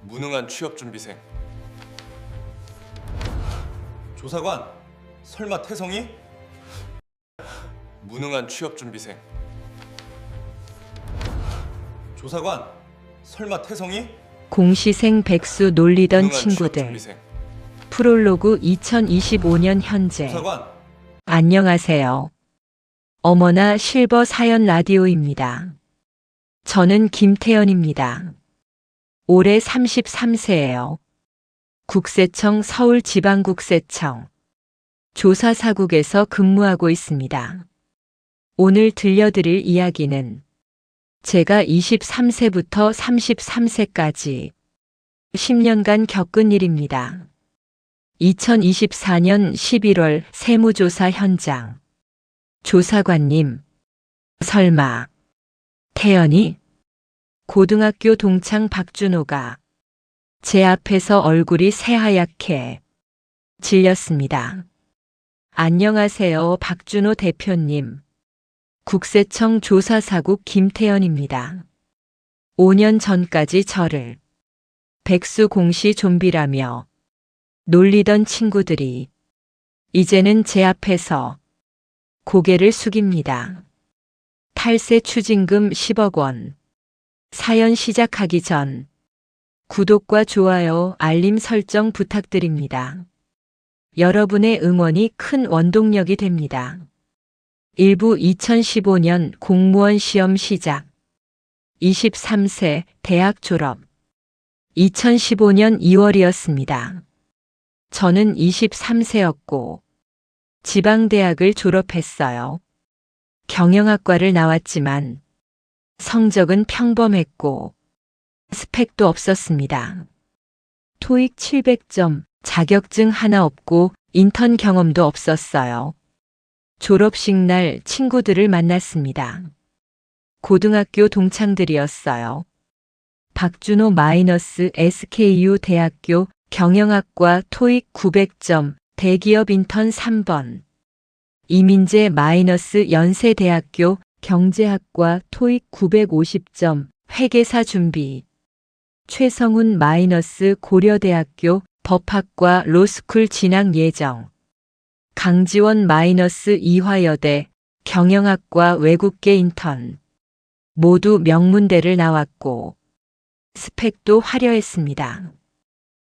무능한 취업준비생. 조사관, 설마 태성이? 무능한 취업준비생. 조사관, 설마 태성이? 공시생 백수 놀리던 무능한 친구들. 취업준비생. 프롤로그 2025년 현재. 조사관, 안녕하세요. 어머나 실버 사연 라디오입니다. 저는 김태연입니다. 올해 33세예요. 국세청 서울지방국세청 조사사국에서 근무하고 있습니다. 오늘 들려드릴 이야기는 제가 23세부터 33세까지 10년간 겪은 일입니다. 2024년 11월 세무조사 현장. 조사관님, 설마 태연이? 고등학교 동창 박준호가 제 앞에서 얼굴이 새하얗게 질렸습니다. 안녕하세요, 박준호 대표님. 국세청 조사사국 김태연입니다. 5년 전까지 저를 백수 공시 좀비라며 놀리던 친구들이 이제는 제 앞에서 고개를 숙입니다. 탈세 추징금 10억 원. 사연 시작하기 전 구독과 좋아요, 알림 설정 부탁드립니다. 여러분의 응원이 큰 원동력이 됩니다. 1부 2015년 공무원 시험 시작. 23세 대학 졸업. 2015년 2월이었습니다. 저는 23세였고 지방대학을 졸업했어요. 경영학과를 나왔지만 성적은 평범했고 스펙도 없었습니다. 토익 700점, 자격증 하나 없고 인턴 경험도 없었어요. 졸업식 날 친구들을 만났습니다. 고등학교 동창들이었어요. 박준호 SKU 대학교 경영학과 토익 900점, 대기업 인턴 3번. 이민재 연세대학교 경제학과 토익 950점, 회계사 준비. 최성훈 고려대학교 법학과 로스쿨 진학 예정. 강지원 이화여대 경영학과 외국계 인턴. 모두 명문대를 나왔고 스펙도 화려했습니다.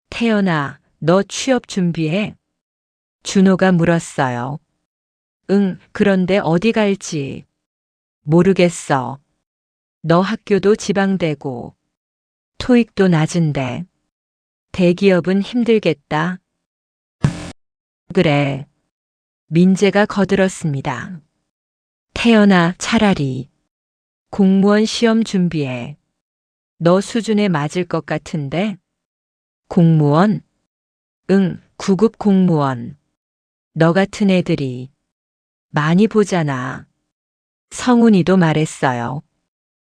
태연아, 너 취업 준비해? 준호가 물었어요. 응, 그런데 어디 갈지 모르겠어. 너 학교도 지방대고 토익도 낮은데 대기업은 힘들겠다. 그래. 민재가 거들었습니다. 태연아, 차라리 공무원 시험 준비해. 너 수준에 맞을 것 같은데? 공무원? 응, 9급 공무원. 너 같은 애들이 많이 보잖아. 성훈이도 말했어요.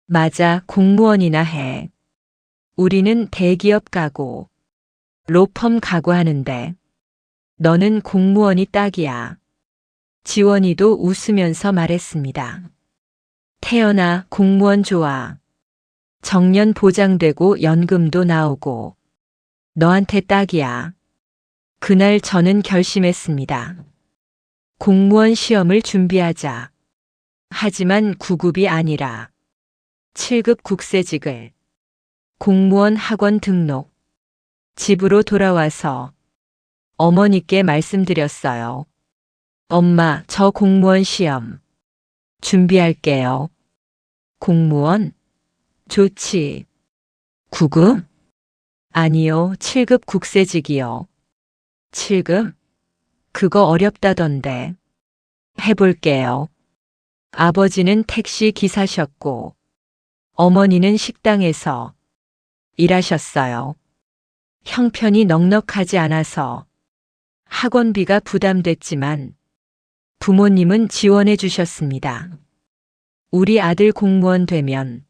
맞아, 공무원이나 해. 우리는 대기업 가고 로펌 가고 하는데 너는 공무원이 딱이야. 지원이도 웃으면서 말했습니다. 태연아, 공무원 좋아. 정년 보장되고 연금도 나오고 너한테 딱이야. 그날 저는 결심했습니다. 공무원 시험을 준비하자. 하지만 9급이 아니라 7급 국세직을. 공무원 학원 등록. 집으로 돌아와서 어머니께 말씀드렸어요. 엄마, 저 공무원 시험 준비할게요. 공무원? 좋지. 9급? 아니요, 7급 국세직이요. 7급? 그거 어렵다던데. 해볼게요. 아버지는 택시 기사셨고 어머니는 식당에서 일하셨어요. 형편이 넉넉하지 않아서 학원비가 부담됐지만 부모님은 지원해 주셨습니다. 우리 아들 공무원 되면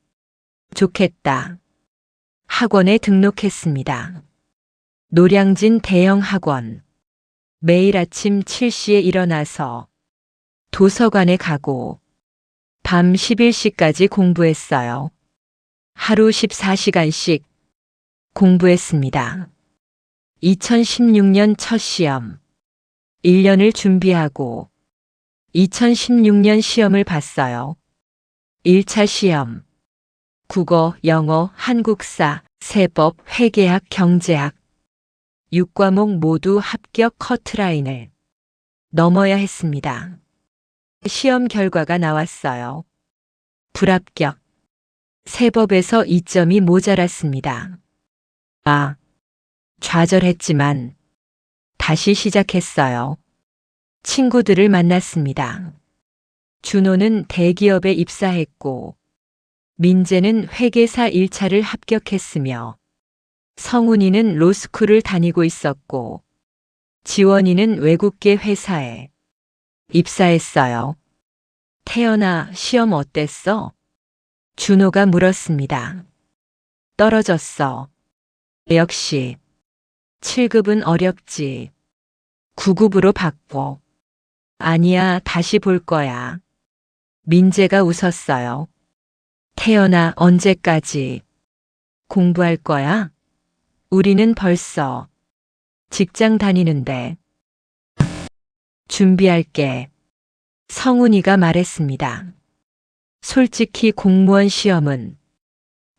좋겠다. 학원에 등록했습니다. 노량진 대형 학원. 매일 아침 7시에 일어나서 도서관에 가고 밤 11시까지 공부했어요. 하루 14시간씩 공부했습니다. 2016년 첫 시험. 1년을 준비하고 2016년 시험을 봤어요. 1차 시험. 국어, 영어, 한국사, 세법, 회계학, 경제학. 6과목 모두 합격 커트라인을 넘어야 했습니다. 시험 결과가 나왔어요. 불합격. 세법에서 2점이 모자랐습니다. 좌절했지만 다시 시작했어요. 친구들을 만났습니다. 준호는 대기업에 입사했고 민재는 회계사 1차를 합격했으며 성훈이는 로스쿨을 다니고 있었고 지원이는 외국계 회사에 입사했어요. 태연아, 시험 어땠어? 준호가 물었습니다. 떨어졌어. 역시 7급은 어렵지. 9급으로 바꿔. 아니야, 다시 볼 거야. 민재가 웃었어요. 태연아, 언제까지 공부할 거야? 우리는 벌써 직장 다니는데. 준비할게. 성훈이가 말했습니다. 솔직히 공무원 시험은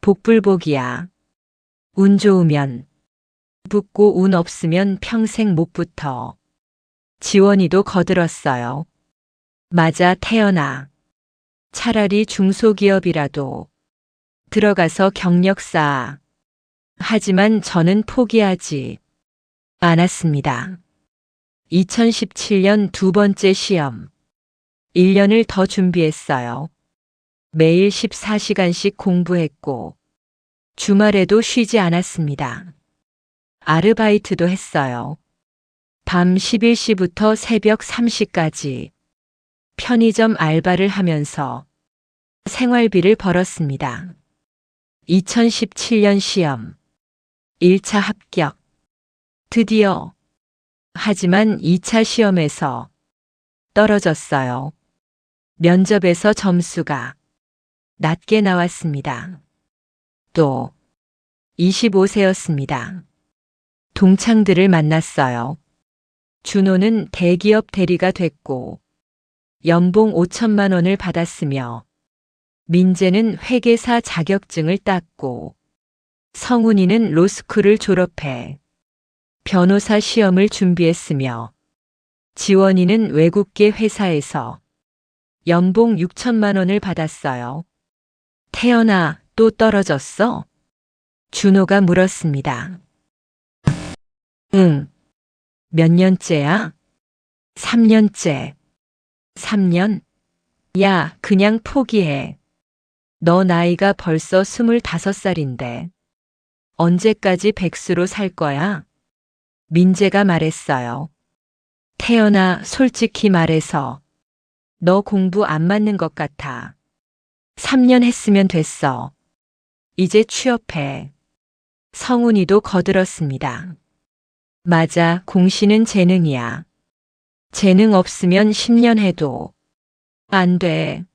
복불복이야. 운 좋으면 붙고 운 없으면 평생 못 붙어. 지원이도 거들었어요. 맞아, 태연아. 차라리 중소기업이라도 들어가서 경력 쌓아. 하지만 저는 포기하지 않았습니다. 2017년 두 번째 시험. 1년을 더 준비했어요. 매일 14시간씩 공부했고 주말에도 쉬지 않았습니다. 아르바이트도 했어요. 밤 11시부터 새벽 3시까지 편의점 알바를 하면서 생활비를 벌었습니다. 2017년 시험. 1차 합격. 드디어. 하지만 2차 시험에서 떨어졌어요. 면접에서 점수가 낮게 나왔습니다. 또 25세였습니다. 동창들을 만났어요. 준호는 대기업 대리가 됐고 연봉 5천만 원을 받았으며 민재는 회계사 자격증을 땄고 성훈이는 로스쿨을 졸업해 변호사 시험을 준비했으며 지원이는 외국계 회사에서 연봉 6천만 원을 받았어요. 태연아, 또 떨어졌어? 준호가 물었습니다. 응. 몇 년째야? 3년째. 3년? 야, 그냥 포기해. 너 나이가 벌써 25살인데. 언제까지 백수로 살 거야? 민재가 말했어요. 태연아, 솔직히 말해서 너 공부 안 맞는 것 같아. 3년 했으면 됐어. 이제 취업해. 성훈이도 거들었습니다. 맞아, 공시는 재능이야. 재능 없으면 10년 해도 안 돼.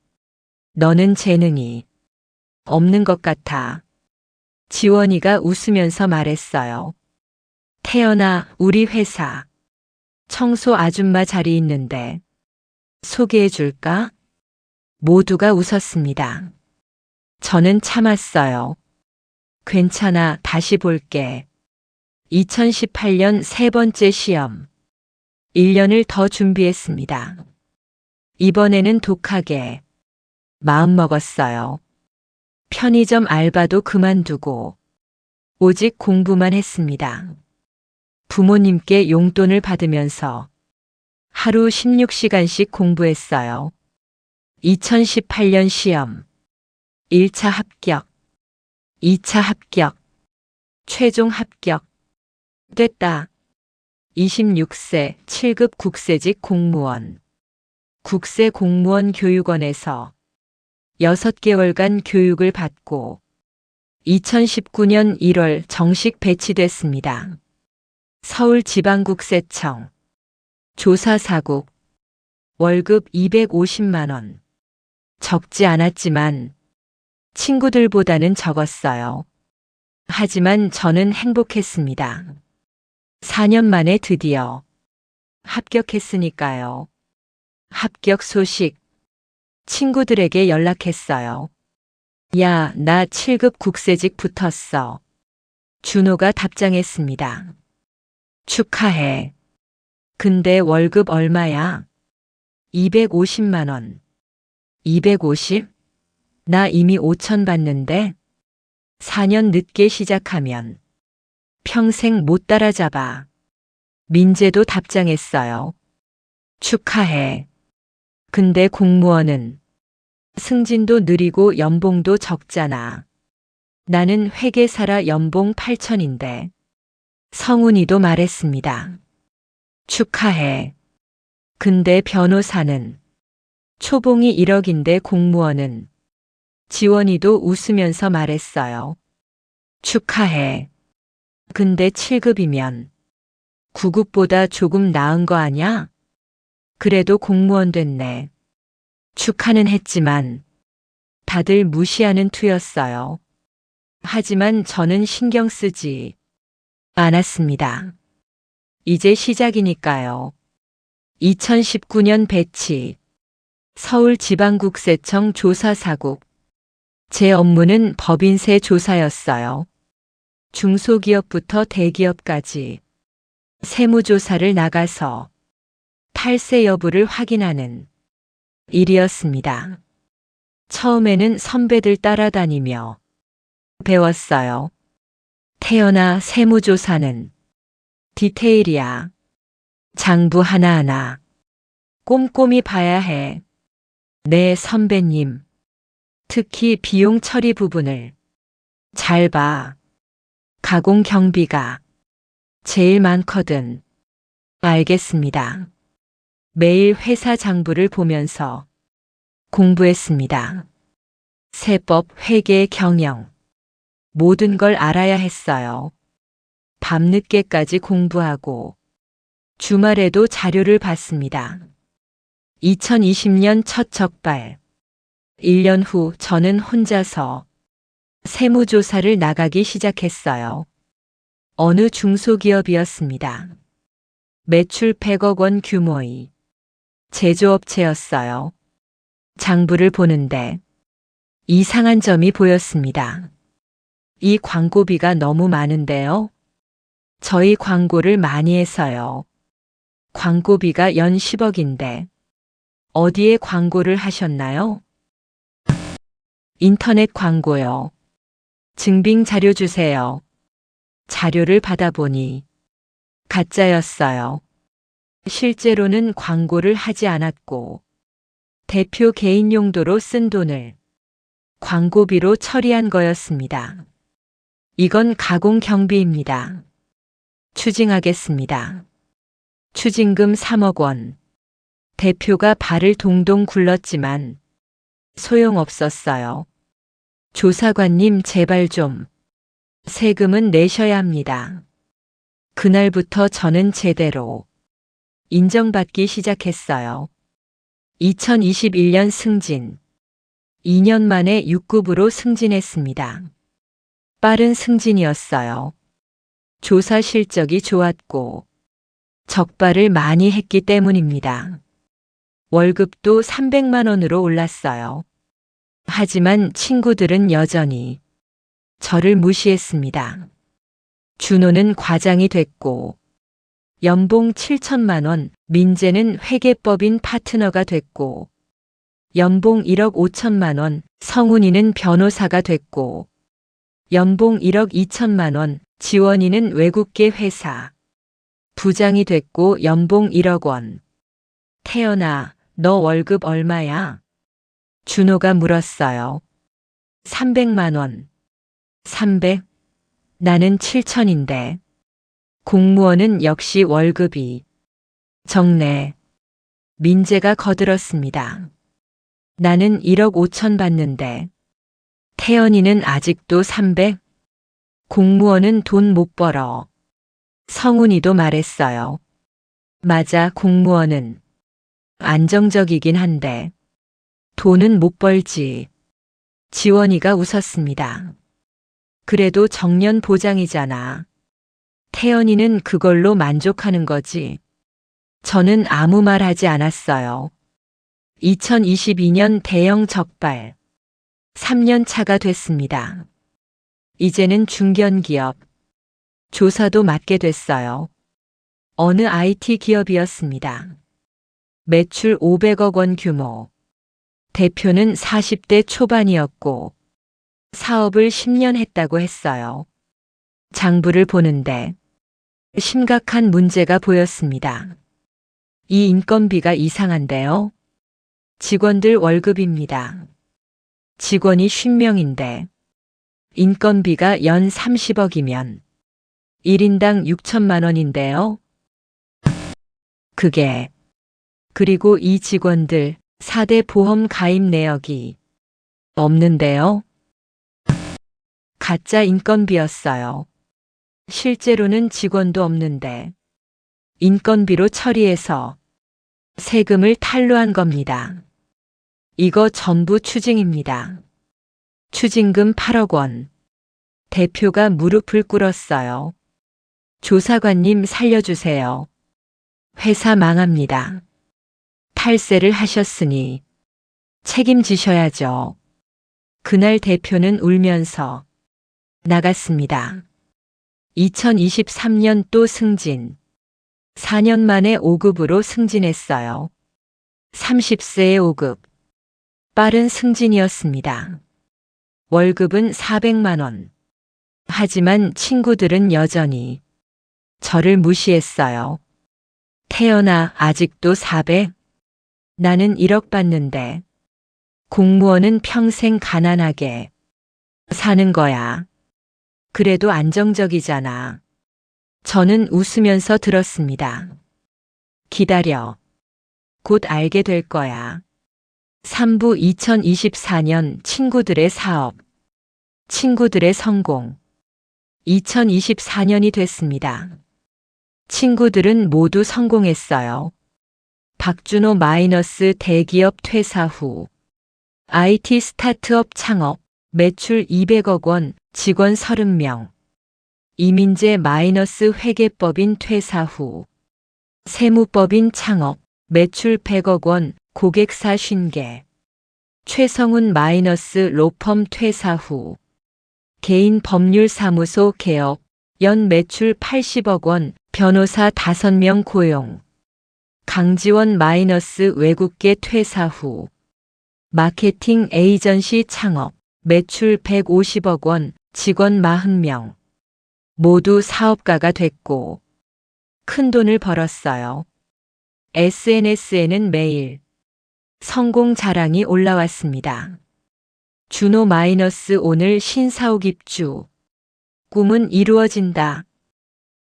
너는 재능이 없는 것 같아. 지원이가 웃으면서 말했어요. 태연아, 우리 회사 청소 아줌마 자리 있는데 소개해 줄까? 모두가 웃었습니다. 저는 참았어요. 괜찮아, 다시 볼게. 2018년 세 번째 시험. 1년을 더 준비했습니다. 이번에는 독하게 마음먹었어요. 편의점 알바도 그만두고 오직 공부만 했습니다. 부모님께 용돈을 받으면서 하루 16시간씩 공부했어요. 2018년 시험. 1차 합격. 2차 합격. 최종 합격. 됐다. 26세 7급 국세직 공무원. 국세공무원 교육원에서 6개월간 교육을 받고 2019년 1월 정식 배치됐습니다. 서울지방국세청. 조사사국. 월급 250만 원. 적지 않았지만 친구들보다는 적었어요. 하지만 저는 행복했습니다. 4년 만에 드디어 합격했으니까요. 합격 소식. 친구들에게 연락했어요. 야, 나 7급 국세직 붙었어. 준호가 답장했습니다. 축하해. 근데 월급 얼마야? 250만 원. 250? 나 이미 5천 받는데? 4년 늦게 시작하면 평생 못 따라잡아. 민재도 답장했어요. 축하해. 근데 공무원은 승진도 느리고 연봉도 적잖아. 나는 회계사라 연봉 8천인데. 성훈이도 말했습니다. 축하해. 근데 변호사는 초봉이 1억인데 공무원은. 지원이도 웃으면서 말했어요. 축하해. 근데 7급이면 9급보다 조금 나은 거 아냐? 그래도 공무원 됐네. 축하는 했지만 다들 무시하는 투였어요. 하지만 저는 신경 쓰지 않았습니다. 이제 시작이니까요. 2019년 배치. 서울지방국세청 조사사국. 제 업무는 법인세 조사였어요. 중소기업부터 대기업까지 세무조사를 나가서 탈세 여부를 확인하는 일이었습니다. 처음에는 선배들 따라다니며 배웠어요. 태연아, 세무조사는 디테일이야. 장부 하나하나 꼼꼼히 봐야 해. 네, 선배님. 특히 비용 처리 부분을 잘 봐. 가공 경비가 제일 많거든. 알겠습니다. 매일 회사 장부를 보면서 공부했습니다. 세법, 회계, 경영. 모든 걸 알아야 했어요. 밤늦게까지 공부하고 주말에도 자료를 봤습니다. 2020년 첫 적발. 1년 후 저는 혼자서 세무조사를 나가기 시작했어요. 어느 중소기업이었습니다. 매출 100억 원 규모의 제조업체였어요. 장부를 보는데 이상한 점이 보였습니다. 이 광고비가 너무 많은데요. 저희 광고를 많이 해서요. 광고비가 연 10억인데 어디에 광고를 하셨나요? 인터넷 광고요. 증빙 자료 주세요. 자료를 받아보니 가짜였어요. 실제로는 광고를 하지 않았고 대표 개인 용도로 쓴 돈을 광고비로 처리한 거였습니다. 이건 가공 경비입니다. 추징하겠습니다. 추징금 3억 원. 대표가 발을 동동 굴렀지만 소용없었어요. 조사관님, 제발 좀 세금은 내셔야 합니다. 그날부터 저는 제대로 인정받기 시작했어요. 2021년 승진. 2년 만에 6급으로 승진했습니다. 빠른 승진이었어요. 조사 실적이 좋았고 적발을 많이 했기 때문입니다. 월급도 300만 원으로 올랐어요. 하지만 친구들은 여전히 저를 무시했습니다. 준호는 과장이 됐고 연봉 7천만 원, 민재는 회계법인 파트너가 됐고 연봉 1억 5천만 원, 성훈이는 변호사가 됐고 연봉 1억 2천만 원, 지원이는 외국계 회사 부장이 됐고 연봉 1억 원. 태연아, 너 월급 얼마야? 준호가 물었어요. 300만 원. 300? 나는 7천인데. 공무원은 역시 월급이 적네. 민재가 거들었습니다. 나는 1억 5천 받는데. 태연이는 아직도 300? 공무원은 돈 못 벌어. 성훈이도 말했어요. 맞아, 공무원은 안정적이긴 한데 돈은 못 벌지. 지원이가 웃었습니다. 그래도 정년 보장이잖아. 태연이는 그걸로 만족하는 거지. 저는 아무 말 하지 않았어요. 2022년 대형 적발. 3년 차가 됐습니다. 이제는 중견기업. 조사도 맡게 됐어요. 어느 IT 기업이었습니다. 매출 500억 원 규모. 대표는 40대 초반이었고 사업을 10년 했다고 했어요. 장부를 보는데 심각한 문제가 보였습니다. 이 인건비가 이상한데요. 직원들 월급입니다. 직원이 50명인데 인건비가 연 30억이면 1인당 6천만 원인데요. 그리고 이 직원들 4대 보험 가입 내역이 없는데요. 가짜 인건비였어요. 실제로는 직원도 없는데 인건비로 처리해서 세금을 탈루한 겁니다. 이거 전부 추징입니다. 추징금 8억 원. 대표가 무릎을 꿇었어요. 조사관님 살려주세요. 회사 망합니다. 탈세를 하셨으니 책임지셔야죠. 그날 대표는 울면서 나갔습니다. 2023년 또 승진. 4년 만에 5급으로 승진했어요. 30세에 5급. 빠른 승진이었습니다. 월급은 400만 원. 하지만 친구들은 여전히 저를 무시했어요. 태연아, 아직도 400? 나는 1억 받는데 공무원은 평생 가난하게 사는 거야. 그래도 안정적이잖아. 저는 웃으면서 들었습니다. 기다려. 곧 알게 될 거야. 3부 2024년 친구들의 사업. 친구들의 성공. 2024년이 됐습니다. 친구들은 모두 성공했어요. 박준호 마이너스 대기업 퇴사 후 IT 스타트업 창업, 매출 200억 원, 직원 30명. 이민재 마이너스 회계법인 퇴사 후 세무법인 창업, 매출 100억 원, 고객사 50개. 최성훈 마이너스 로펌 퇴사 후 개인 법률사무소 개업, 연 매출 80억 원, 변호사 5명 고용. 강지원 마이너스 외국계 퇴사 후 마케팅 에이전시 창업, 매출 150억 원, 직원 40명. 모두 사업가가 됐고 큰 돈을 벌었어요. SNS에는 매일 성공 자랑이 올라왔습니다. 준호 마이너스 오늘 신사옥 입주. 꿈은 이루어진다.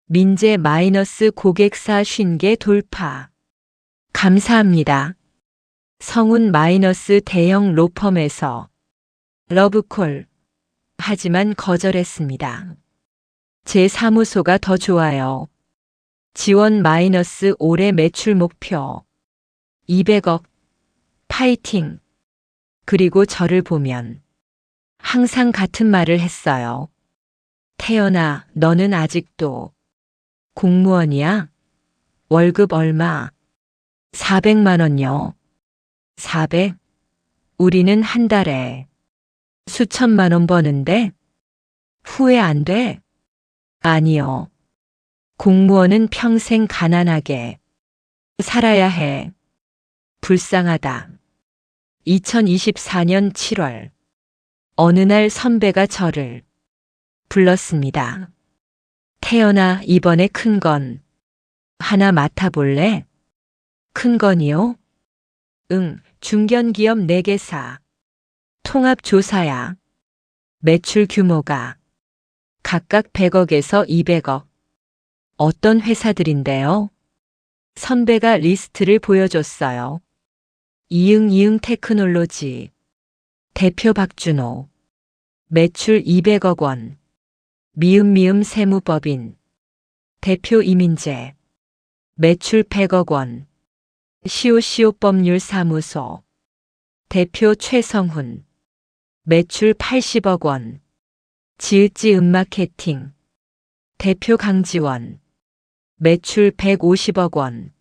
민재 마이너스 고객사 50개 돌파. 감사합니다. 성훈 마이너스 대형 로펌에서 러브콜. 하지만 거절했습니다. 제 사무소가 더 좋아요. 지원 마이너스 올해 매출 목표 200억. 파이팅. 그리고 저를 보면 항상 같은 말을 했어요. 태연아, 너는 아직도 공무원이야? 월급 얼마? 400만 원요. 400? 우리는 한 달에 수천만 원 버는데 후회 안 돼? 아니요. 공무원은 평생 가난하게 살아야 해. 불쌍하다. 2024년 7월 어느 날 선배가 저를 불렀습니다. 태연아, 이번에 큰 건 하나 맡아볼래? 큰 건이요? 응, 중견기업 4개사. 통합조사야. 매출 규모가 각각 100억에서 200억. 어떤 회사들인데요? 선배가 리스트를 보여줬어요. 이응 테크놀로지. 대표 박준호. 매출 200억 원. 미음 세무법인. 대표 이민재. 매출 100억 원. 시오시오 법률사무소. 대표 최성훈. 매출 80억 원. 지읒지 음마케팅. 대표 강지원. 매출 150억 원.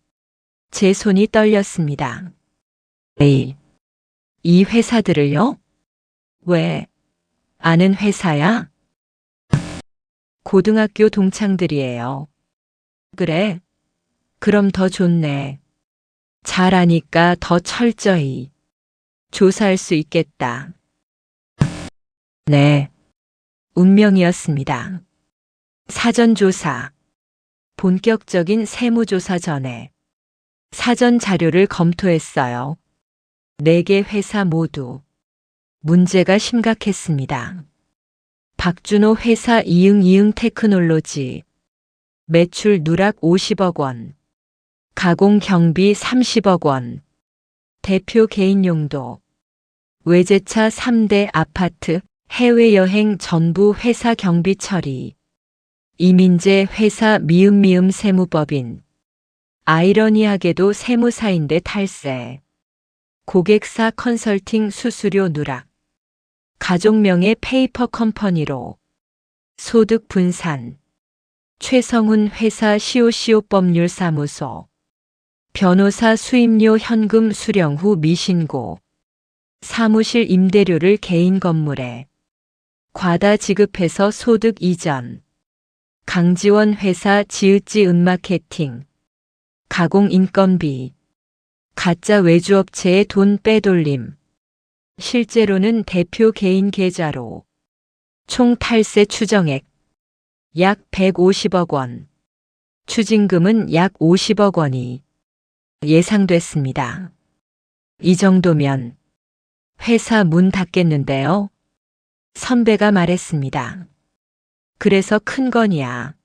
제 손이 떨렸습니다. 에이, 이 회사들을요? 왜? 아는 회사야? 고등학교 동창들이에요. 그래? 그럼 더 좋네. 잘 아니까 더 철저히 조사할 수 있겠다. 네. 운명이었습니다. 사전조사. 본격적인 세무조사 전에 사전 자료를 검토했어요. 4개 회사 모두 문제가 심각했습니다. 박준호 회사 이응이응 테크놀로지. 매출 누락 50억 원. 가공 경비 30억 원. 대표 개인 용도. 외제차 3대 아파트, 해외여행 전부 회사 경비 처리. 이민재 회사 미음미음 세무법인. 아이러니하게도 세무사인데 탈세. 고객사 컨설팅 수수료 누락. 가족명의 페이퍼 컴퍼니로. 소득 분산. 최성훈 회사 시오시오 법률사무소. 변호사 수임료 현금 수령 후 미신고. 사무실 임대료를 개인 건물에 과다 지급해서 소득 이전. 강지원 회사 지읒지 음마케팅. 가공 인건비. 가짜 외주업체에 돈 빼돌림. 실제로는 대표 개인 계좌로 총 탈세 추정액 약 150억 원. 추징금은 약 50억 원이 예상됐습니다. 이 정도면 회사 문 닫겠는데요. 선배가 말했습니다. 그래서 큰 건이야.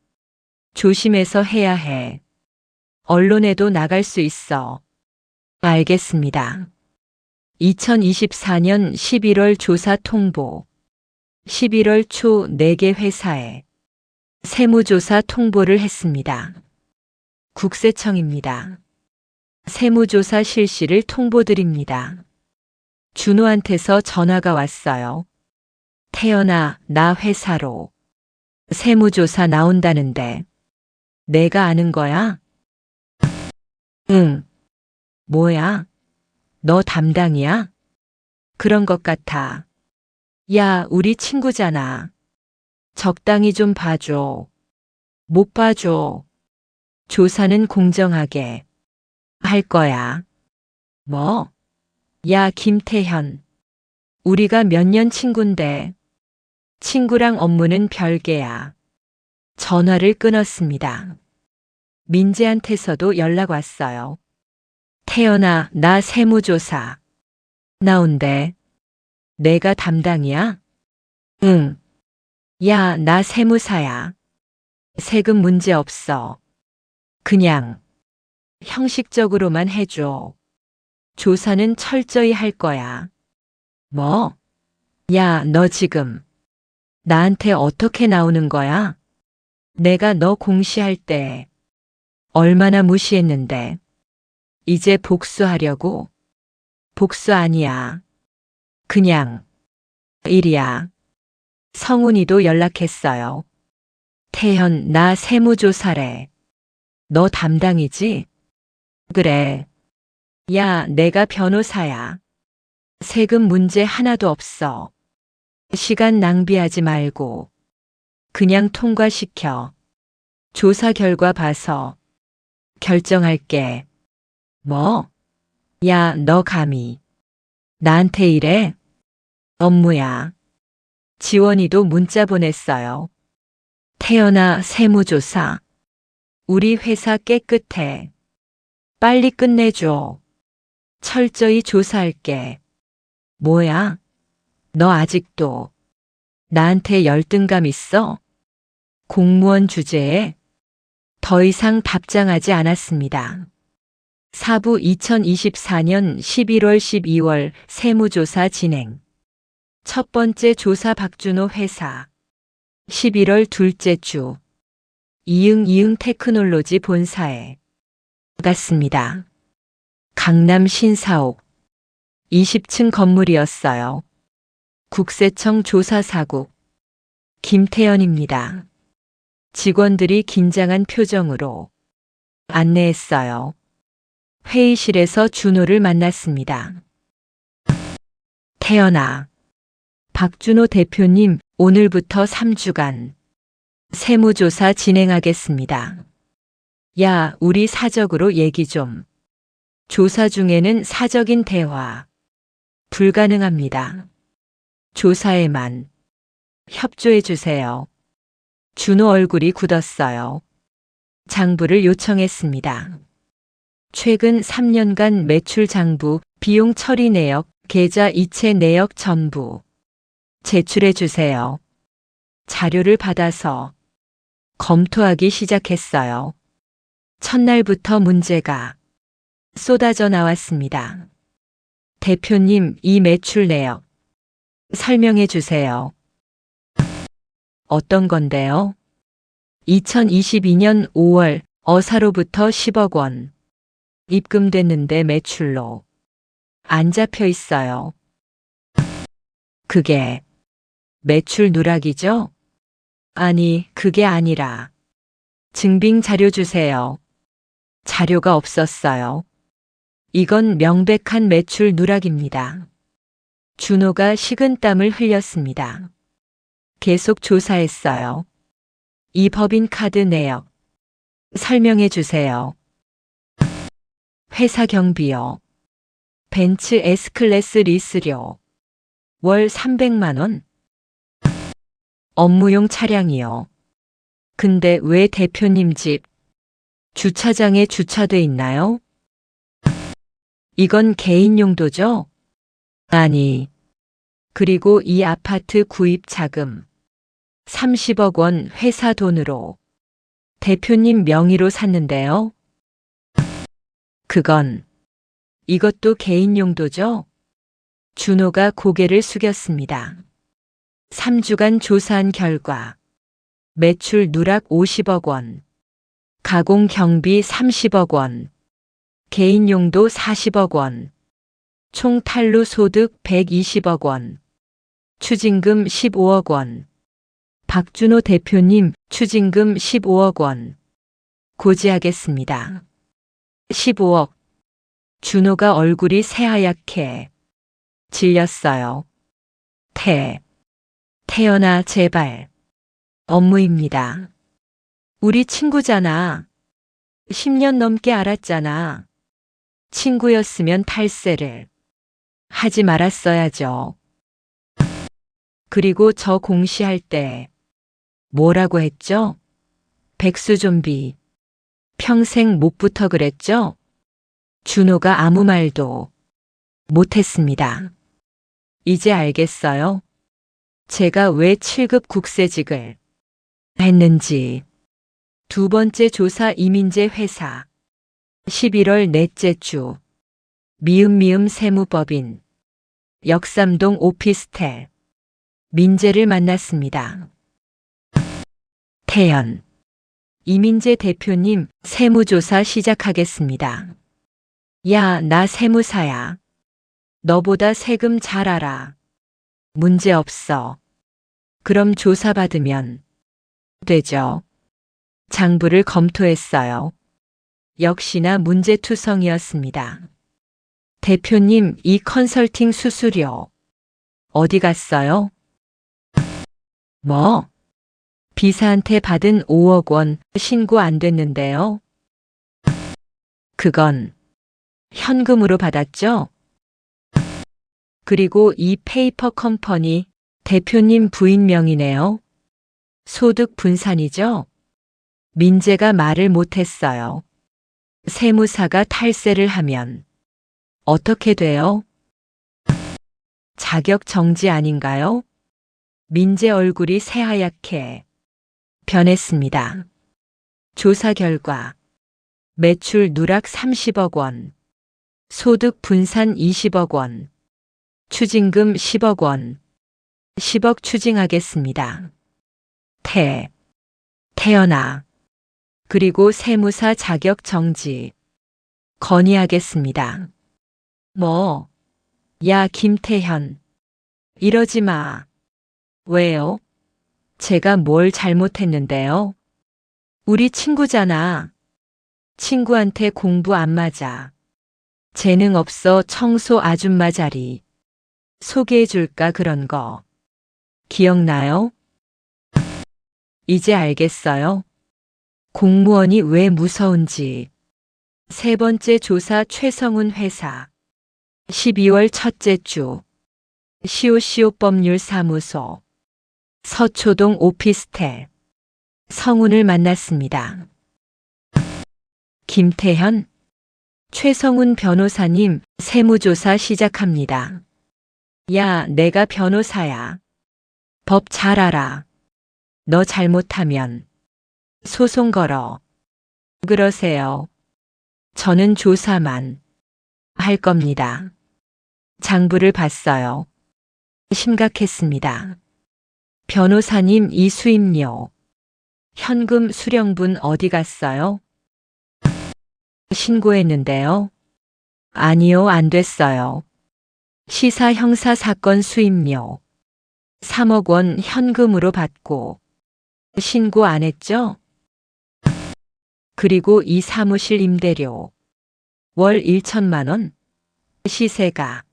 조심해서 해야 해. 언론에도 나갈 수 있어. 알겠습니다. 2024년 11월 조사 통보. 11월 초 4개 회사에 세무조사 통보를 했습니다. 국세청입니다. 세무조사 실시를 통보드립니다. 준호한테서 전화가 왔어요. 태연아, 나 회사로 세무조사 나온다는데 내가 아는 거야? 응. 뭐야? 너 담당이야? 그런 것 같아. 야, 우리 친구잖아. 적당히 좀 봐줘. 못 봐줘. 조사는 공정하게 할 거야. 뭐? 야, 김태현. 우리가 몇 년 친군데. 친구랑 업무는 별개야. 전화를 끊었습니다. 민재한테서도 연락 왔어요. 태연아, 나 세무조사 나온대. 내가 담당이야? 응. 야, 나 세무사야. 세금 문제 없어. 그냥 형식적으로만 해줘. 조사는 철저히 할 거야. 뭐? 야, 너 지금 나한테 어떻게 나오는 거야? 내가 너 공시할 때 얼마나 무시했는데. 이제 복수하려고? 복수 아니야. 그냥 일이야. 성훈이도 연락했어요. 태현, 나 세무조사래. 너 담당이지? 그래. 야, 내가 변호사야. 세금 문제 하나도 없어. 시간 낭비하지 말고 그냥 통과시켜. 조사 결과 봐서 결정할게. 뭐? 야, 너 감히 나한테 이래? 업무야. 지원이도 문자 보냈어요. 태연아, 세무조사. 우리 회사 깨끗해. 빨리 끝내줘. 철저히 조사할게. 뭐야? 너 아직도 나한테 열등감 있어? 공무원 주제에 더 이상 답장하지 않았습니다. 사부 2024년 11월 12월 세무조사 진행. 첫 번째 조사 박준호 회사. 11월 둘째 주. 이응이응 테크놀로지 본사에 갔습니다. 강남 신사옥 20층 건물이었어요. 국세청 조사사국. 김태연입니다. 직원들이 긴장한 표정으로 안내했어요. 회의실에서 준호를 만났습니다. 태연아, 박준호 대표님 오늘부터 3주간 세무조사 진행하겠습니다. 야, 우리 사적으로 얘기 좀. 조사 중에는 사적인 대화 불가능합니다. 조사에만 협조해 주세요. 준호 얼굴이 굳었어요. 장부를 요청했습니다. 최근 3년간 매출 장부, 비용 처리 내역, 계좌 이체 내역 전부 제출해 주세요. 자료를 받아서 검토하기 시작했어요. 첫날부터 문제가 쏟아져 나왔습니다. 대표님, 이 매출 내역 설명해 주세요. 어떤 건데요? 2022년 5월 어사로부터 10억 원 입금됐는데 매출로 안 잡혀 있어요. 그게 매출 누락이죠? 아니, 그게 아니라 증빙 자료 주세요. 자료가 없었어요. 이건 명백한 매출 누락입니다. 준호가 식은땀을 흘렸습니다. 계속 조사했어요. 이 법인카드 내역 설명해 주세요. 회사 경비요. 벤츠 S클래스 리스료 월 300만 원. 업무용 차량이요. 근데 왜 대표님 집 주차장에 주차돼 있나요? 이건 개인 용도죠? 아니, 그리고 이 아파트 구입 자금 30억 원 회사 돈으로 대표님 명의로 샀는데요. 그건 이것도 개인 용도죠? 준호가 고개를 숙였습니다. 3주간 조사한 결과 매출 누락 50억 원, 가공 경비 30억 원, 개인 용도 40억 원, 총 탈루 소득 120억 원, 추징금 15억 원. 박준호 대표님 추징금 15억 원. 고지하겠습니다. 15억. 준호가 얼굴이 새하얗게 질렸어요. 태연아, 제발. 업무입니다. 우리 친구잖아. 10년 넘게 알았잖아. 친구였으면 탈세를 하지 말았어야죠. 그리고 저 공시할 때 뭐라고 했죠? 백수 좀비. 평생 못 붙어 그랬죠? 준호가 아무 말도 못했습니다. 이제 알겠어요? 제가 왜 7급 국세직을 했는지. 두 번째 조사 이민재 회사. 11월 넷째 주. 미음미음 세무법인. 역삼동 오피스텔. 민재를 만났습니다. 태연. 이민재 대표님 세무조사 시작하겠습니다. 야, 나 세무사야. 너보다 세금 잘 알아. 문제 없어. 그럼 조사받으면 되죠. 장부를 검토했어요. 역시나 문제투성이었습니다. 대표님, 이 컨설팅 수수료 어디 갔어요? 뭐? 비사한테 받은 5억 원 신고 안 됐는데요. 그건 현금으로 받았죠? 그리고 이 페이퍼 컴퍼니 대표님 부인 명이네요. 소득 분산이죠? 민재가 말을 못했어요. 세무사가 탈세를 하면 어떻게 돼요? 자격 정지 아닌가요? 민재 얼굴이 새하얗게 변했습니다. 조사 결과 매출 누락 30억 원, 소득 분산 20억 원, 추징금 10억 원, 10억 추징하겠습니다. 태연아. 그리고 세무사 자격 정지 건의하겠습니다. 뭐? 야, 김태현. 이러지 마. 왜요? 제가 뭘 잘못했는데요? 우리 친구잖아. 친구한테 공부 안 맞아. 재능 없어 청소 아줌마 자리. 소개해줄까 그런 거. 기억나요? 이제 알겠어요. 공무원이 왜 무서운지. 세 번째 조사 최성훈 회사. 12월 첫째 주. 시오시오 법률사무소. 서초동 오피스텔. 성훈을 만났습니다. 김태현. 최성훈 변호사님, 세무조사 시작합니다. 야, 내가 변호사야. 법 잘 알아. 너 잘못하면 소송 걸어. 그러세요. 저는 조사만 할 겁니다. 장부를 봤어요. 심각했습니다. 변호사님, 이 수임료, 현금 수령분 어디 갔어요? 신고했는데요. 아니요, 안 됐어요. 시사 형사 사건 수임료 3억 원 현금으로 받고 신고 안 했죠? 그리고 이 사무실 임대료 월 1천만 원, 시세가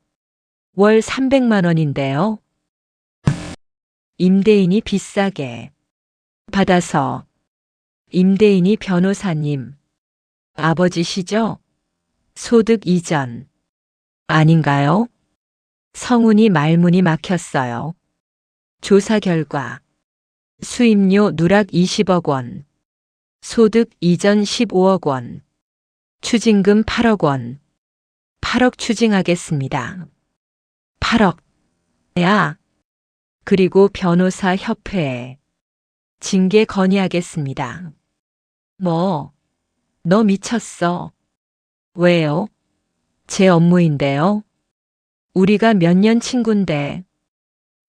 월 300만 원인데요. 임대인이 비싸게 받아서 임대인이 변호사님 아버지시죠? 소득 이전 아닌가요? 성훈이 말문이 막혔어요. 조사 결과 수임료 누락 20억 원, 소득 이전 15억 원, 추징금 8억 원, 8억 추징하겠습니다. 8억. 야. 그리고 변호사 협회에 징계 건의하겠습니다. 뭐, 너 미쳤어. 왜요? 제 업무인데요. 우리가 몇 년 친군데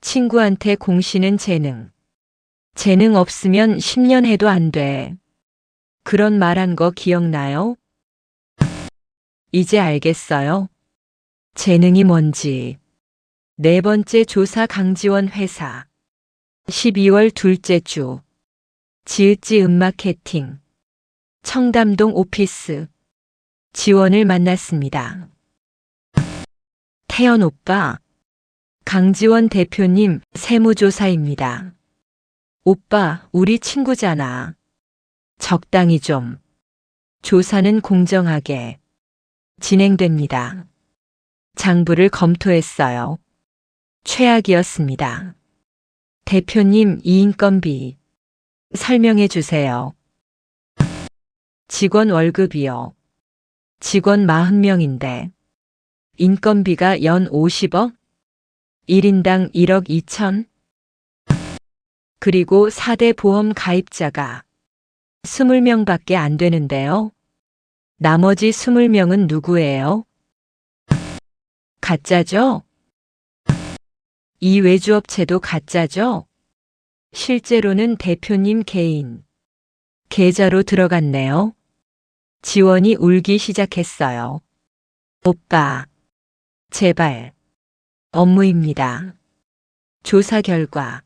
친구한테 공시는 재능. 재능 없으면 10년 해도 안 돼. 그런 말한 거 기억나요? 이제 알겠어요. 재능이 뭔지. 네 번째 조사 강지원 회사. 12월 둘째 주. 지읒지 음마케팅. 청담동 오피스. 지원을 만났습니다. 태연 오빠. 강지원 대표님 세무조사입니다. 오빠, 우리 친구잖아. 적당히 좀. 조사는 공정하게 진행됩니다. 장부를 검토했어요. 최악이었습니다. 대표님, 이 인건비 설명해 주세요. 직원 월급이요. 직원 40명인데 인건비가 연 50억? 1인당 1억 2천? 그리고 4대 보험 가입자가 20명밖에 안 되는데요. 나머지 20명은 누구예요? 가짜죠? 이 외주업체도 가짜죠? 실제로는 대표님 개인 계좌로 들어갔네요. 지원이 울기 시작했어요. 오빠, 제발. 업무입니다. 조사 결과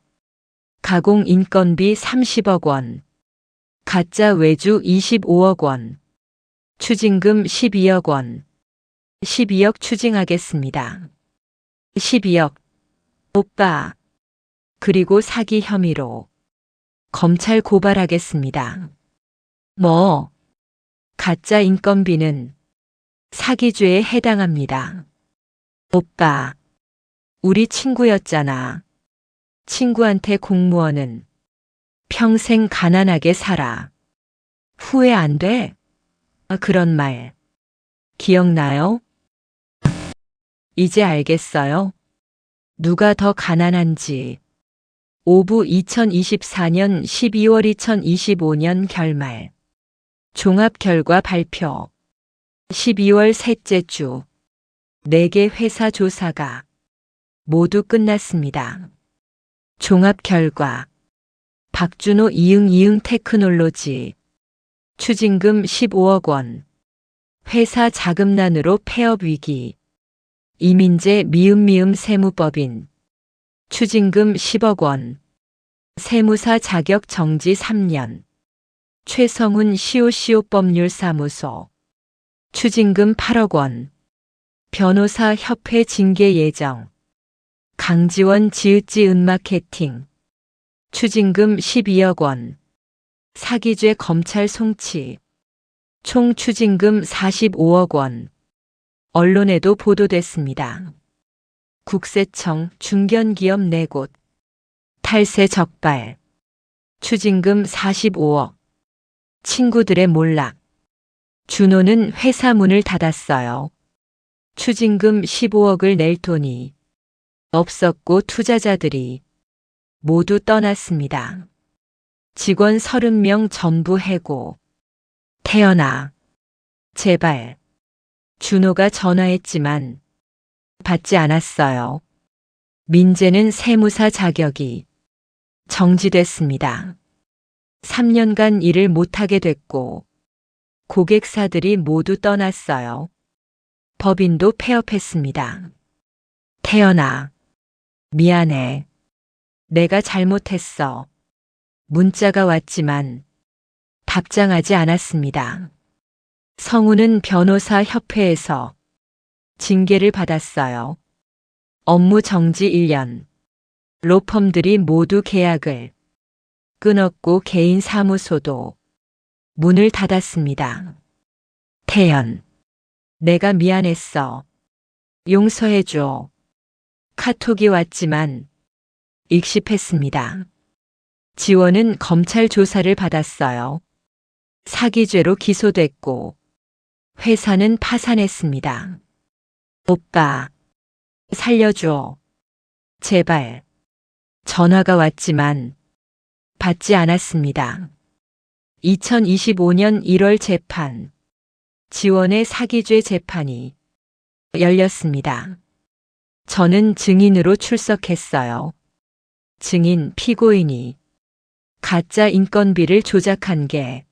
가공 인건비 30억 원, 가짜 외주 25억 원, 추징금 12억 원, 12억 추징하겠습니다. 12억. 오빠. 그리고 사기 혐의로 검찰 고발하겠습니다. 뭐, 가짜 인건비는 사기죄에 해당합니다. 오빠. 우리 친구였잖아. 친구한테 공무원은 평생 가난하게 살아. 후회 안 돼? 그런 말 기억나요? 이제 알겠어요. 누가 더 가난한지. 오부 2024년 12월 2025년 결말. 종합 결과 발표. 12월 셋째 주. 4개 회사 조사가 모두 끝났습니다. 종합 결과. 박준호 이응 테크놀로지. 추징금 15억 원. 회사 자금난으로 폐업 위기. 이민재 미음미음 세무법인. 추징금 10억 원. 세무사 자격 정지 3년. 최성훈 시오시오 법률사무소. 추징금 8억 원. 변호사 협회 징계 예정. 강지원 지읒지 은마케팅. 추징금 12억 원. 사기죄 검찰 송치. 총 추징금 45억 원. 언론에도 보도됐습니다. 국세청 중견기업 4곳. 탈세 적발. 추징금 45억. 친구들의 몰락. 준호는 회사 문을 닫았어요. 추징금 15억을 낼 돈이 없었고 투자자들이 모두 떠났습니다. 직원 30명 전부 해고. 태연아, 제발. 준호가 전화했지만 받지 않았어요. 민재는 세무사 자격이 정지됐습니다. 3년간 일을 못하게 됐고 고객사들이 모두 떠났어요. 법인도 폐업했습니다. 태연아, 미안해. 내가 잘못했어. 문자가 왔지만 답장하지 않았습니다. 성우는 변호사 협회에서 징계를 받았어요. 업무 정지 1년. 로펌들이 모두 계약을 끊었고 개인 사무소도 문을 닫았습니다. 태연, 내가 미안했어. 용서해줘. 카톡이 왔지만 익십했습니다. 지원은 검찰 조사를 받았어요. 사기죄로 기소됐고 회사는 파산했습니다. 오빠, 살려줘. 제발. 전화가 왔지만 받지 않았습니다. 2025년 1월 재판. 지원의 사기죄 재판이 열렸습니다. 저는 증인으로 출석했어요. 증인 피고인이 가짜 인건비를 조작한 게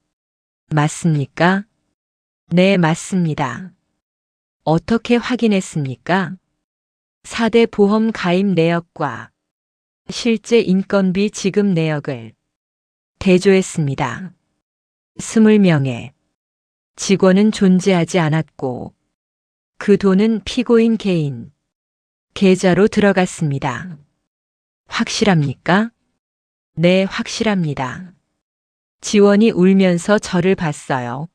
맞습니까? 네, 맞습니다. 어떻게 확인했습니까? 4대 보험 가입 내역과 실제 인건비 지급 내역을 대조했습니다. 20명의 직원은 존재하지 않았고 그 돈은 피고인 개인 계좌로 들어갔습니다. 확실합니까? 네, 확실합니다. 지원이 울면서 저를 봤어요.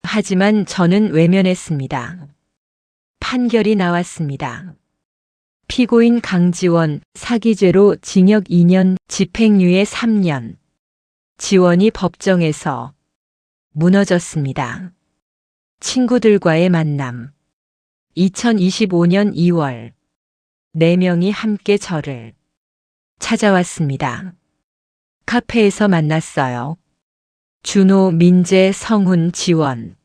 하지만 저는 외면했습니다. 판결이 나왔습니다. 피고인 강지원 사기죄로 징역 2년, 집행유예 3년. 지원이 법정에서 무너졌습니다. 친구들과의 만남. 2025년 2월 4명이 함께 저를 찾아왔습니다. 카페에서 만났어요. 준호, 민재, 성훈, 지원.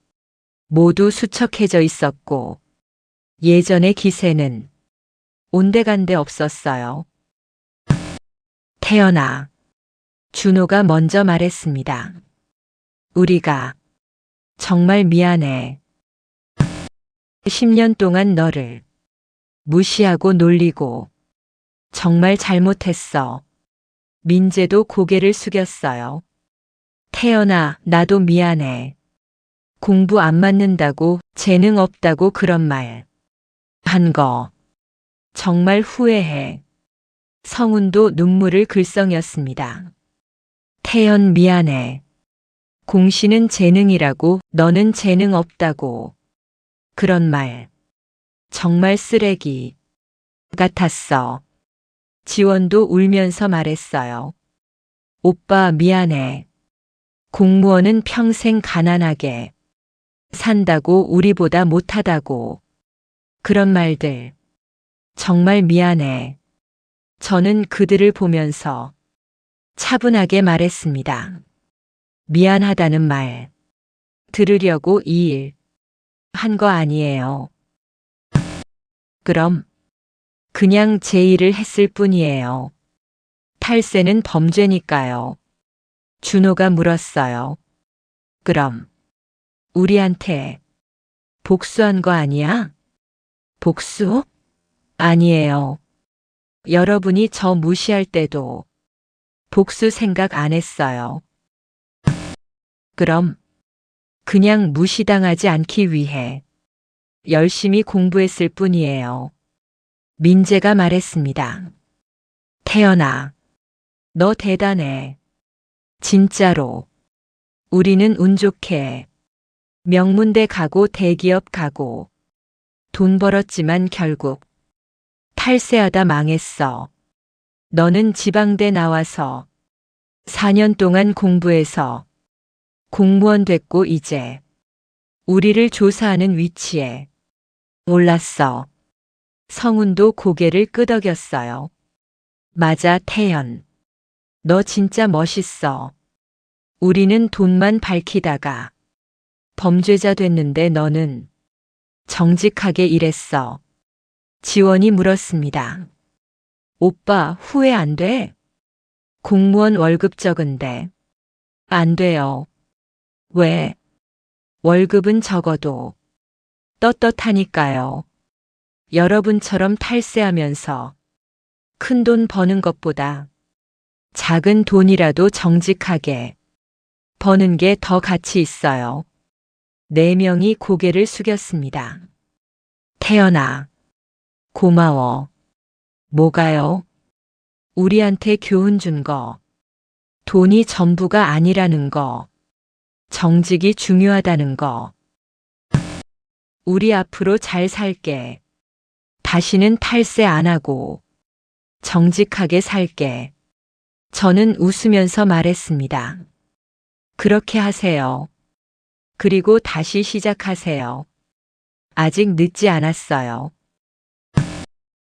모두 수척해져 있었고 예전의 기세는 온데간데 없었어요. 태연아, 준호가 먼저 말했습니다. 우리가 정말 미안해. 10년 동안 너를 무시하고 놀리고 정말 잘못했어. 민재도 고개를 숙였어요. 태연아, 나도 미안해. 공부 안 맞는다고, 재능 없다고 그런 말 한 거 정말 후회해. 성훈도 눈물을 글썽였습니다. 태연, 미안해. 공씨는 재능이라고, 너는 재능 없다고. 그런 말 정말 쓰레기 같았어. 지원도 울면서 말했어요. 오빠, 미안해. 공무원은 평생 가난하게 산다고, 우리보다 못하다고. 그런 말들 정말 미안해. 저는 그들을 보면서 차분하게 말했습니다. 미안하다는 말 들으려고 이 일 한 거 아니에요. 그럼 그냥 제 일을 했을 뿐이에요. 탈세는 범죄니까요. 준호가 물었어요. 그럼 우리한테 복수한 거 아니야? 복수? 아니에요. 여러분이 저 무시할 때도 복수 생각 안 했어요. 그럼 그냥 무시당하지 않기 위해 열심히 공부했을 뿐이에요. 민재가 말했습니다. 태연아, 너 대단해. 진짜로. 우리는 운 좋게 명문대 가고 대기업 가고 돈 벌었지만 결국 탈세하다 망했어. 너는 지방대 나와서 4년 동안 공부해서 공무원 됐고 이제 우리를 조사하는 위치에 올랐어. 성훈도 고개를 끄덕였어요. 맞아, 태연. 너 진짜 멋있어. 우리는 돈만 밝히다가 범죄자 됐는데 너는 정직하게 일했어. 지원이 물었습니다. 오빠 후회 안 돼? 공무원 월급 적은데. 안 돼요. 왜? 월급은 적어도 떳떳하니까요. 여러분처럼 탈세하면서 큰 돈 버는 것보다 작은 돈이라도 정직하게 버는 게 더 가치 있어요. 4명이 고개를 숙였습니다. 태연아, 고마워. 뭐가요? 우리한테 교훈 준 거. 돈이 전부가 아니라는 거. 정직이 중요하다는 거. 우리 앞으로 잘 살게. 다시는 탈세 안 하고 정직하게 살게. 저는 웃으면서 말했습니다. 그렇게 하세요. 그리고 다시 시작하세요. 아직 늦지 않았어요.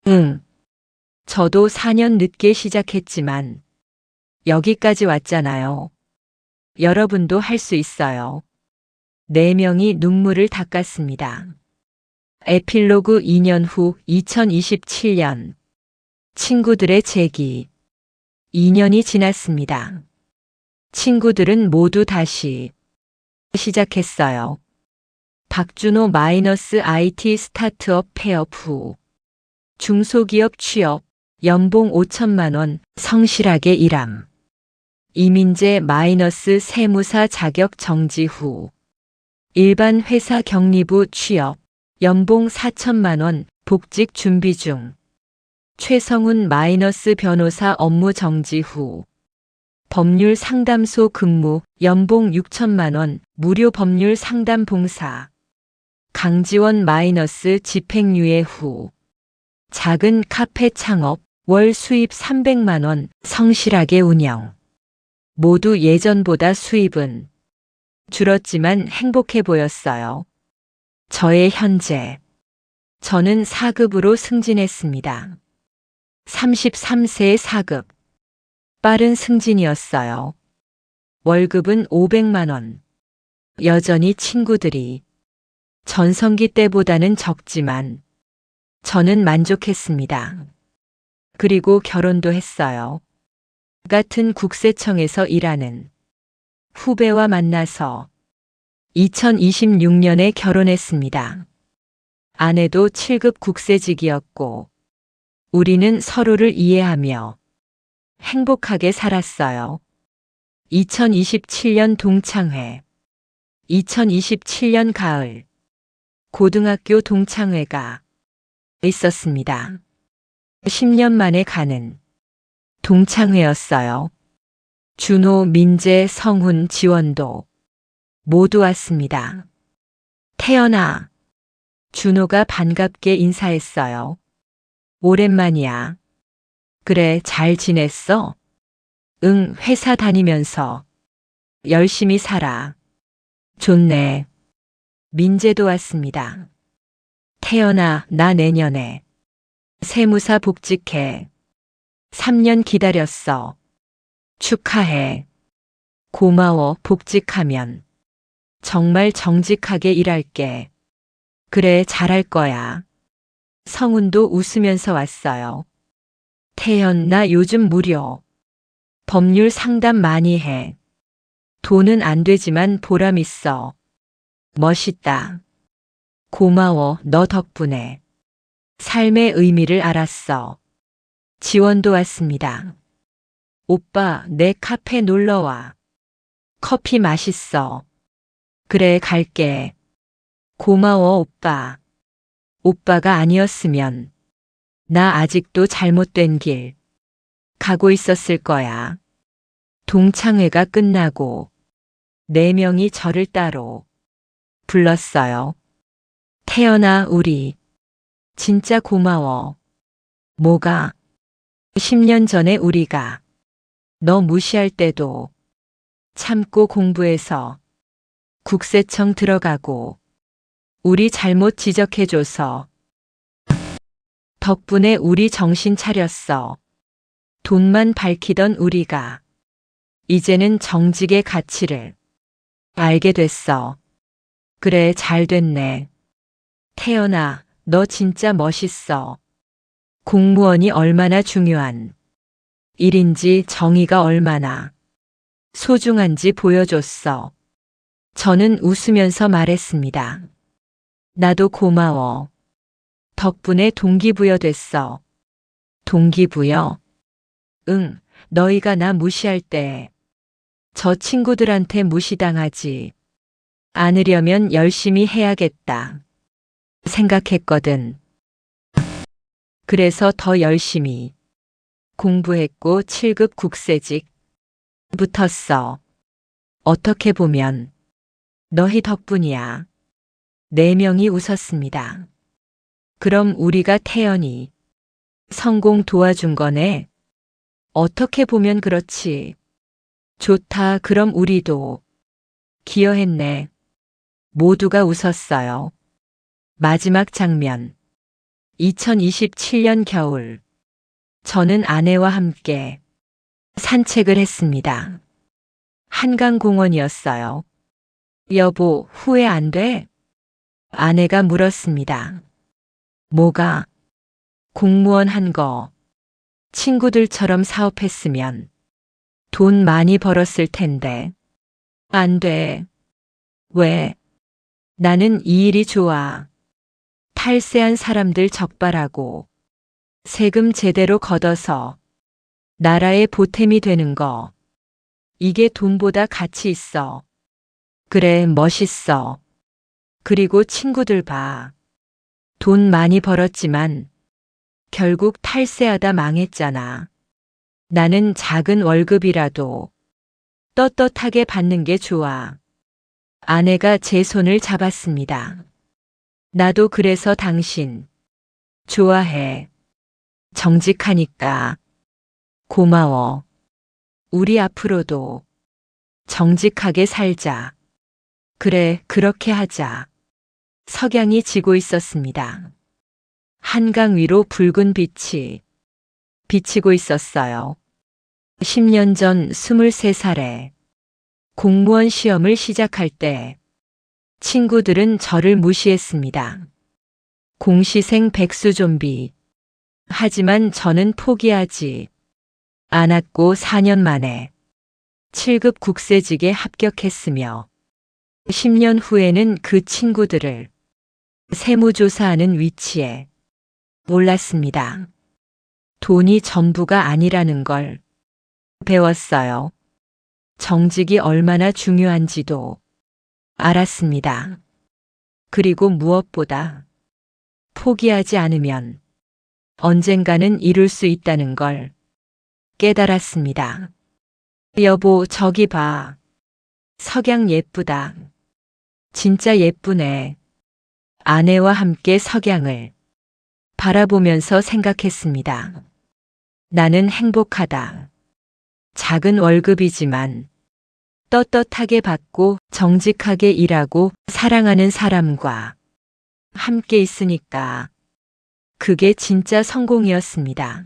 응. 저도 4년 늦게 시작했지만 여기까지 왔잖아요. 여러분도 할 수 있어요. 4명이 눈물을 닦았습니다. 에필로그 2년 후 2027년 친구들의 재기. 2년이 지났습니다. 친구들은 모두 다시 시작했어요. 박준호 -IT 스타트업 폐업 후 중소기업 취업, 연봉 5천만 원, 성실하게 일함. 이민재 -세무사 자격 정지 후 일반 회사 격리부 취업, 연봉 4천만 원, 복직 준비 중. 최성훈 -변호사 업무 정지 후 법률 상담소 근무, 연봉 6천만 원, 무료 법률 상담 봉사. 강지원 집행유예 후 작은 카페 창업, 월 수입 300만 원, 성실하게 운영. 모두 예전보다 수입은 줄었지만 행복해 보였어요. 저의 현재. 저는 4급으로 승진했습니다. 33세의 4급. 빠른 승진이었어요. 월급은 500만 원. 여전히 친구들이 전성기 때보다는 적지만 저는 만족했습니다. 그리고 결혼도 했어요. 같은 국세청에서 일하는 후배와 만나서 2026년에 결혼했습니다. 아내도 7급 국세직이었고 우리는 서로를 이해하며 행복하게 살았어요. 2027년 동창회. 2027년 가을. 고등학교 동창회가 있었습니다. 10년 만에 가는 동창회였어요. 준호, 민재, 성훈, 지원도 모두 왔습니다. 태연아. 준호가 반갑게 인사했어요. 오랜만이야. 그래, 잘 지냈어? 응, 회사 다니면서 열심히 살아. 좋네. 민재도 왔습니다. 태연아, 나 내년에 세무사 복직해. 3년 기다렸어. 축하해. 고마워. 복직하면 정말 정직하게 일할게. 그래, 잘할 거야. 성훈도 웃으면서 왔어요. 태연, 나 요즘 무료 법률 상담 많이 해. 돈은 안 되지만 보람 있어. 멋있다. 고마워. 너 덕분에 삶의 의미를 알았어. 지원도 왔습니다. 오빠, 내 카페 놀러와. 커피 맛있어. 그래, 갈게. 고마워, 오빠. 오빠가 아니었으면 나 아직도 잘못된 길 가고 있었을 거야. 동창회가 끝나고 4명이 저를 따로 불렀어요. 태연아, 우리 진짜 고마워. 뭐가? 10년 전에 우리가 너 무시할 때도 참고 공부해서 국세청 들어가고 우리 잘못 지적해줘서 덕분에 우리 정신 차렸어. 돈만 밝히던 우리가 이제는 정직의 가치를 알게 됐어. 그래, 잘 됐네. 태연아, 너 진짜 멋있어. 공무원이 얼마나 중요한 일인지, 정의가 얼마나 소중한지 보여줬어. 저는 웃으면서 말했습니다. 나도 고마워. 덕분에 동기부여 됐어. 동기부여? 응, 너희가 나 무시할 때 저 친구들한테 무시당하지 않으려면 열심히 해야겠다 생각했거든. 그래서 더 열심히 공부했고 7급 국세직 붙었어. 어떻게 보면 너희 덕분이야. 4명이 웃었습니다. 그럼 우리가 태연이 성공 도와준 거네. 어떻게 보면 그렇지. 좋다. 그럼 우리도 기여했네. 모두가 웃었어요. 마지막 장면. 2027년 겨울. 저는 아내와 함께 산책을 했습니다. 한강공원이었어요. 여보, 후회 안 돼? 아내가 물었습니다. 뭐가? 공무원 한 거. 친구들처럼 사업했으면 돈 많이 벌었을 텐데. 안 돼. 왜? 나는 이 일이 좋아. 탈세한 사람들 적발하고 세금 제대로 걷어서 나라의 보탬이 되는 거. 이게 돈보다 가치 있어. 그래, 멋있어. 그리고 친구들 봐. 돈 많이 벌었지만 결국 탈세하다 망했잖아. 나는 작은 월급이라도 떳떳하게 받는 게 좋아. 아내가 제 손을 잡았습니다. 나도 그래서 당신 좋아해. 정직하니까. 고마워. 우리 앞으로도 정직하게 살자. 그래, 그렇게 하자. 석양이 지고 있었습니다. 한강 위로 붉은 빛이 비치고 있었어요. 10년 전 23살에 공무원 시험을 시작할 때 친구들은 저를 무시했습니다. 공시생 백수 좀비. 하지만 저는 포기하지 않았고 4년 만에 7급 국세직에 합격했으며 10년 후에는 그 친구들을 세무조사하는 위치에 올랐습니다. 돈이 전부가 아니라는 걸 배웠어요. 정직이 얼마나 중요한지도 알았습니다. 그리고 무엇보다 포기하지 않으면 언젠가는 이룰 수 있다는 걸 깨달았습니다. 여보, 저기 봐. 석양 예쁘다. 진짜 예쁘네. 아내와 함께 석양을 바라보면서 생각했습니다. 나는 행복하다. 작은 월급이지만 떳떳하게 받고 정직하게 일하고 사랑하는 사람과 함께 있으니까 그게 진짜 성공이었습니다.